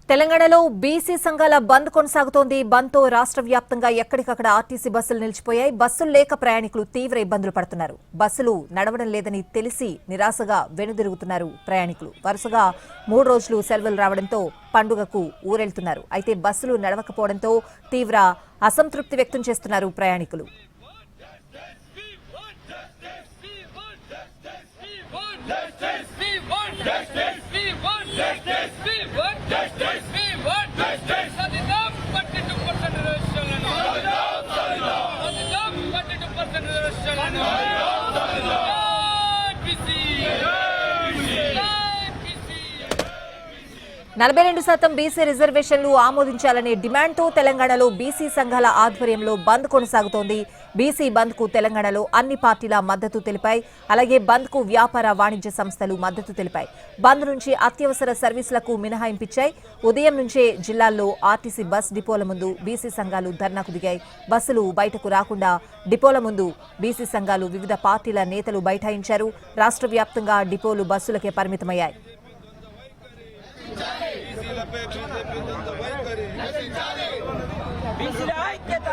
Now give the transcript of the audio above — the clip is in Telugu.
తెలంగాణలో బీసీ సంఘాల బంద్ కొనసాగుతోంది. బంద్తో రాష్ట్ర వ్యాప్తంగా ఎక్కడికక్కడ ఆర్టీసీ బస్సులు నిలిచిపోయాయి. బస్సులు లేక ప్రయాణికులు తీవ్ర ఇబ్బందులు పడుతున్నారు. బస్సులు నడవడం లేదని తెలిసి నిరాశగా వెనుదిరుగుతున్నారు ప్రయాణికులు. వరుసగా 3 రోజులు సెలవులు రావడంతో పండుగకు ఊరెళ్తున్నారు. అయితే బస్సులు నడవకపోవడంతో తీవ్ర అసంతృప్తి వ్యక్తం చేస్తున్నారు ప్రయాణికులు. నలభై 42% బీసీ రిజర్వేషన్లు ఆమోదించాలనే డిమాండ్తో తెలంగాణలో బీసీ సంఘాల ఆధ్వర్యంలో బంద్ కొనసాగుతోంది. బీసీ బంద్కు తెలంగాణలో అన్ని పార్టీల మద్దతు తెలిపాయి. అలాగే బంద్కు వ్యాపార వాణిజ్య సంస్థలు మద్దతు తెలిపాయి. బంద్ నుంచి అత్యవసర సర్వీసులకు మినహాయింపిచ్చాయి. ఉదయం నుంచే జిల్లాల్లో ఆర్టీసీ బస్ డిపోల ముందు బీసీ సంఘాలు ధర్నాకు దిగాయి. బస్సులు బయటకు రాకుండా డిపోల ముందు బీసీ సంఘాలు వివిధ పార్టీల నేతలు బైఠాయించారు. రాష్ట్ర వ్యాప్తంగా డిపోలు బస్సులకే పరిమితమయ్యాయి. ఐక్యత